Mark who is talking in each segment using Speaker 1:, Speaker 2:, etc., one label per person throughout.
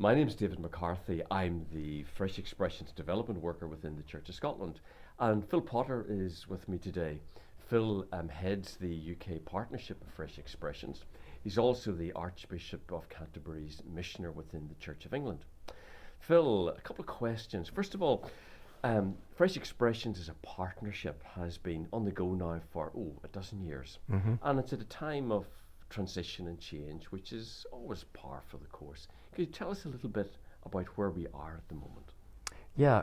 Speaker 1: My name is David McCarthy. I'm the Fresh Expressions Development Worker within the Church of Scotland, and Phil Potter is with me today. Phil heads the UK partnership of Fresh Expressions. He's also the Archbishop of Canterbury's Missioner within the Church of England. Phil, a couple of questions. First of all, Fresh Expressions as a partnership has been on the go now for a dozen years, and it's at a time of transition and change, which is always par for the course. Could you tell us a little bit about where we are at the moment?
Speaker 2: Yeah,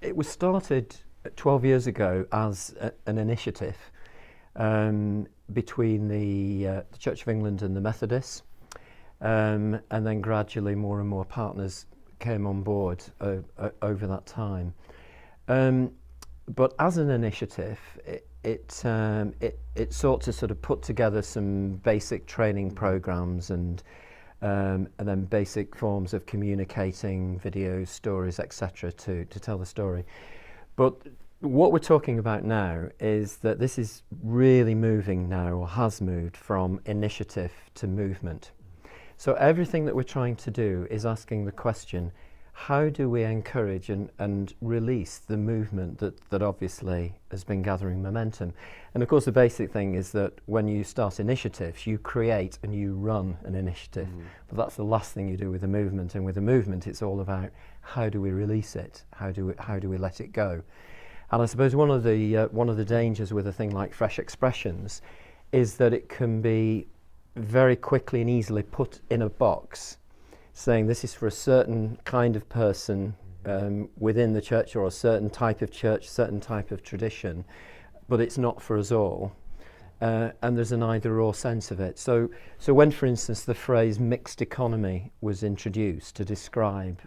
Speaker 2: it was started 12 years ago as an initiative between the Church of England and the Methodists, and then gradually more and more partners came on board over that time. But as an initiative, it sought to sort of put together some basic training programs and then basic forms of communicating, videos, stories, etc. to tell the story. But what we're talking about now is that this is really moving now, or has moved from initiative to movement. So everything that we're trying to do is asking the question, how do we encourage and release the movement that obviously has been gathering momentum? And of course the basic thing is that when you start initiatives, you create and you run an initiative. But that's the last thing you do with a movement, and with a movement it's all about how do we release it? How do we let it go? And I suppose one of the dangers with a thing like Fresh Expressions is that it can be very quickly and easily put in a box, saying this is for a certain kind of person within the church, or a certain type of church, certain type of tradition, but it's not for us all. And there's an either-or sense of it. So when, for instance, the phrase mixed economy was introduced to describe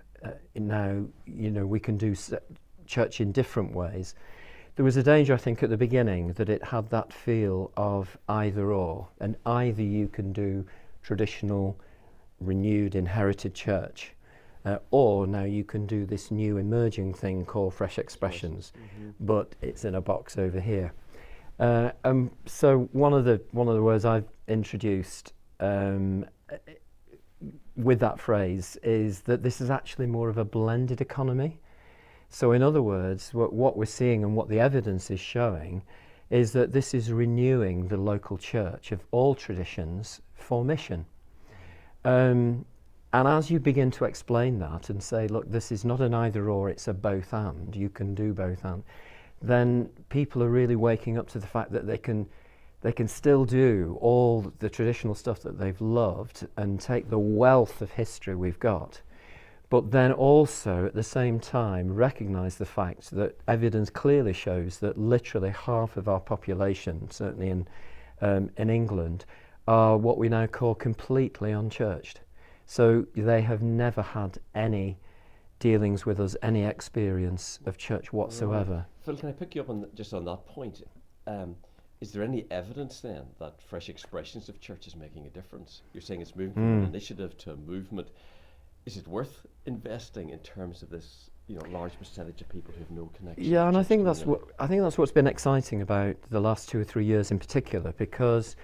Speaker 2: now, we can do church in different ways, there was a danger, I think, at the beginning that it had that feel of either-or, and either you can do traditional, renewed, inherited church, or now you can do this new emerging thing called Fresh Expressions, but it's in a box over here. So one of the words I've introduced with that phrase is that this is actually more of a blended economy. So in other words, what we're seeing and what the evidence is showing is that this is renewing the local church of all traditions for mission. And as you begin to explain that and say, look, this is not an either or, it's a both and, you can do both and, then people are really waking up to the fact that they can still do all the traditional stuff that they've loved and take the wealth of history we've got, but then also at the same time recognise the fact that evidence clearly shows that literally half of our population, certainly in England, are what we now call completely unchurched. So they have never had any dealings with us, any experience of church whatsoever.
Speaker 1: Right. Phil, can I pick you up on just on that point? Is there any evidence then that Fresh Expressions of church is making a difference? You're saying it's moving from an initiative to a movement. Is it worth investing in terms of this, large percentage of people who have no connection?
Speaker 2: Yeah, and I think that's what's been exciting about the last 2 or 3 years in particular, because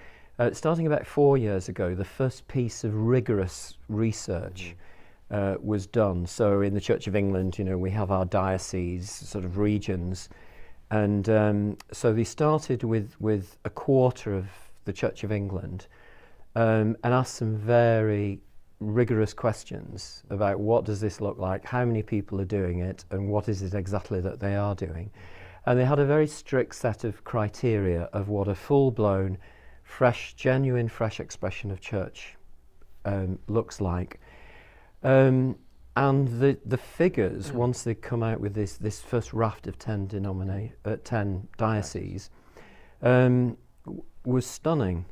Speaker 2: starting about 4 years ago, the first piece of rigorous research was done. So in the Church of England, we have our diocese, sort of regions, and so they started with a quarter of the Church of England and asked some very rigorous questions about what does this look like, how many people are doing it, and what is it exactly that they are doing. And they had a very strict set of criteria of what a full-blown, genuine fresh expression of church looks like. And the figures, once they come out with this first raft of 10 dioceses, was stunning.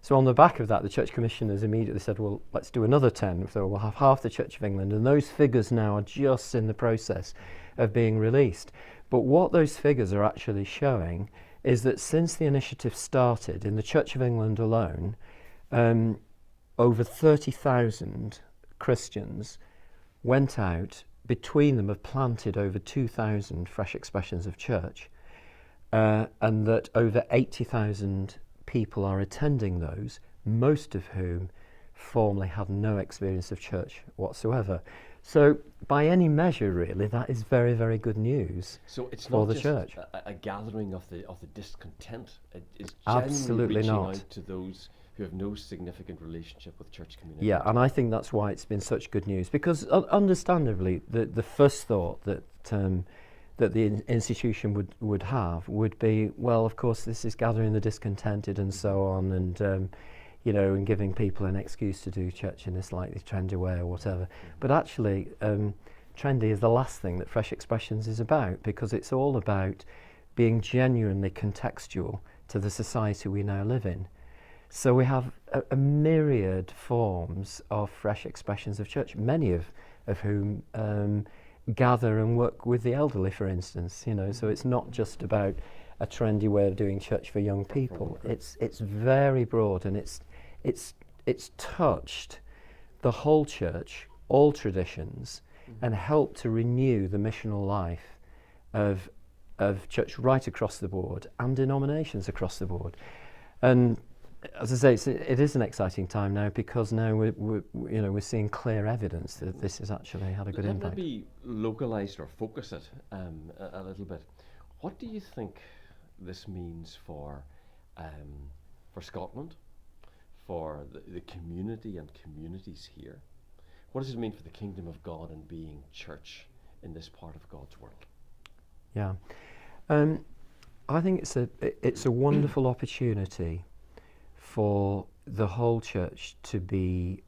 Speaker 2: So on the back of that, the Church Commissioners immediately said, well, let's do another 10. So we'll have half the Church of England. And those figures now are just in the process of being released. But what those figures are actually showing is that since the initiative started, in the Church of England alone, over 30,000 Christians went out. Between them have planted over 2,000 fresh expressions of church, and that over 80,000 people are attending those, most of whom formerly had no experience of church whatsoever. So by any measure, really, that is very, very good news
Speaker 1: So it's
Speaker 2: for
Speaker 1: not
Speaker 2: the
Speaker 1: just
Speaker 2: church.
Speaker 1: a gathering of the discontent. It is genuinely
Speaker 2: Absolutely
Speaker 1: reaching
Speaker 2: not.
Speaker 1: out to those who have no significant relationship with church community.
Speaker 2: Yeah, and I think that's why it's been such good news, because understandably, the first thought that that the institution would have would be, well, of course, this is gathering the discontented and so on, and and giving people an excuse to do church in a slightly trendy way or whatever. But actually, trendy is the last thing that Fresh Expressions is about, because it's all about being genuinely contextual to the society we now live in. So we have a myriad forms of fresh expressions of church, many of whom gather and work with the elderly, for instance. So it's not just about a trendy way of doing church for young people. It's very broad, and it's touched the whole church, all traditions, and helped to renew the missional life of church right across the board and denominations across the board. And as I say, it is an exciting time now, because now we're seeing clear evidence that this has actually had a good impact.
Speaker 1: Maybe localise or focus it a little bit. What do you think this means for Scotland, for the community and communities here? What does it mean for the kingdom of God and being church in this part of God's world?
Speaker 2: Yeah, I think it's a wonderful opportunity for the whole church to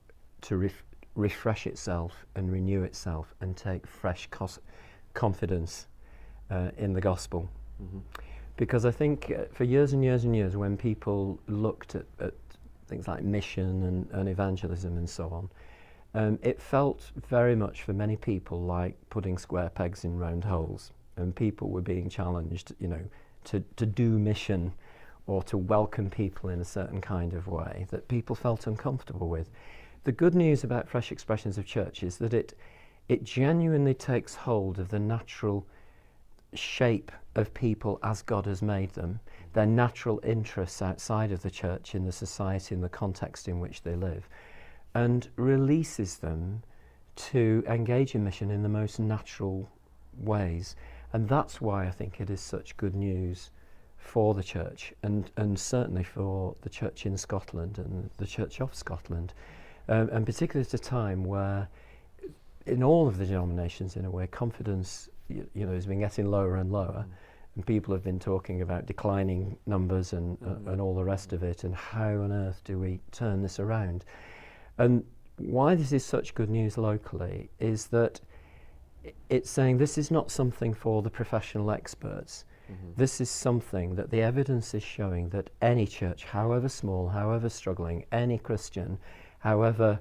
Speaker 2: refresh itself and renew itself and take fresh confidence in the gospel. Mm-hmm. Because I think for years and years and years, when people looked at things like mission and evangelism and so on, it felt very much for many people like putting square pegs in round holes, and people were being challenged, to do mission or to welcome people in a certain kind of way that people felt uncomfortable with. The good news about Fresh Expressions of Church is that it genuinely takes hold of the natural shape of people as God has made them, their natural interests outside of the church in the society and the context in which they live, and releases them to engage in mission in the most natural ways. And that's why I think it is such good news for the church, and certainly for the church in Scotland and the Church of Scotland, and particularly at a time where, in all of the denominations, in a way, confidence has been getting lower and lower, and people have been talking about declining numbers and all the rest of it, and how on earth do we turn this around? And why this is such good news locally is that it's saying this is not something for the professional experts. Mm-hmm. This is something that the evidence is showing that any church, however small, however struggling, any Christian, however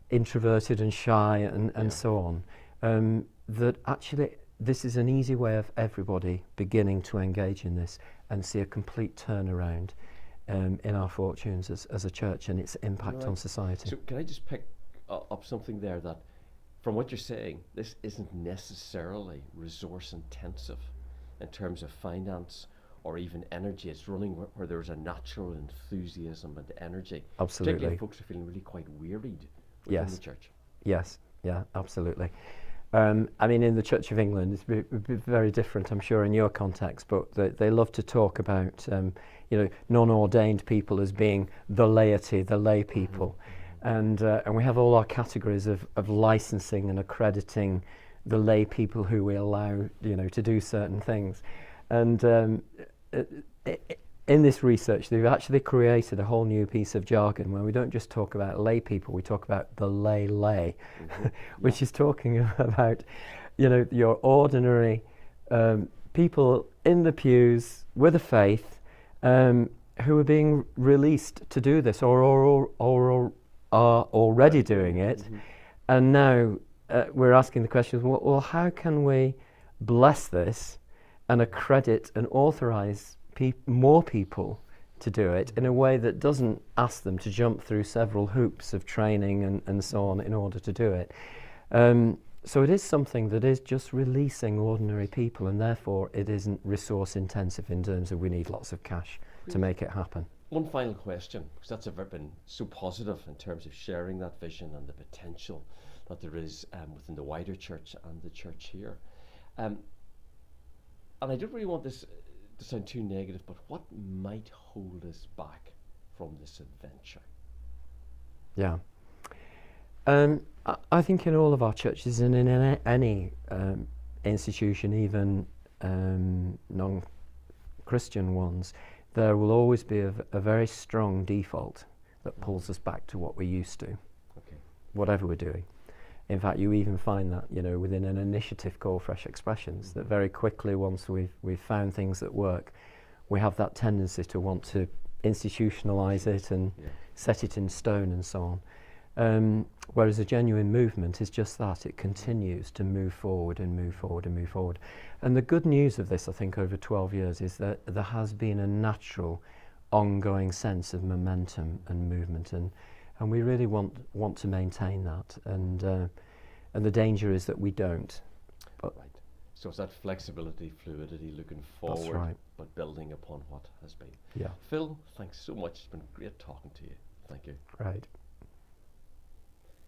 Speaker 2: introverted and shy and so on, that actually this is an easy way of everybody beginning to engage in this and see a complete turnaround in our fortunes as a church and its impact on society.
Speaker 1: So can I just pick up something there, that from what you're saying, this isn't necessarily resource intensive in terms of finance or even energy. It's running where there's a natural enthusiasm and energy.
Speaker 2: Absolutely.
Speaker 1: Particularly if folks are feeling really quite wearied within the church.
Speaker 2: Yes, yeah, absolutely. I mean, in the Church of England, it's very different, I'm sure, in your context, but they love to talk about, non-ordained people as being the laity, the lay people. Mm-hmm. And we have all our categories of licensing and accrediting the lay people who we allow, to do certain things. And in this research, they've actually created a whole new piece of jargon where we don't just talk about lay people, we talk about the lay, mm-hmm. which is talking about, your ordinary people in the pews with a faith who are being released to do this or are already doing it. Mm-hmm. And now we're asking the question, well, how can we bless this and accredit and authorize more people to do it in a way that doesn't ask them to jump through several hoops of training and so on in order to do it. So it is something that is just releasing ordinary people, and therefore it isn't resource intensive in terms of we need lots of cash to make it happen.
Speaker 1: One final question, because that's been so positive in terms of sharing that vision and the potential that there is within the wider church and the church here. Um, and I don't really want this to sound too negative, but what might hold us back from this adventure?
Speaker 2: Yeah. I think in all of our churches and in any institution, even non-Christian ones, there will always be a very strong default that pulls us back to what we're used to,
Speaker 1: Okay.
Speaker 2: whatever we're doing. In fact, you even find that, within an initiative called Fresh Expressions, that very quickly, once we've found things that work, we have that tendency to want to institutionalize it and set it in stone and so on. Whereas a genuine movement is just that. It continues to move forward and move forward and move forward. And the good news of this, I think, over 12 years is that there has been a natural, ongoing sense of momentum and movement. And we really want to maintain that. And the danger is that we don't.
Speaker 1: Right. So it's that flexibility, fluidity, looking forward,
Speaker 2: That's right.
Speaker 1: but building upon what has been.
Speaker 2: Yeah.
Speaker 1: Phil, thanks so much. It's been great talking to you. Thank you.
Speaker 2: Right.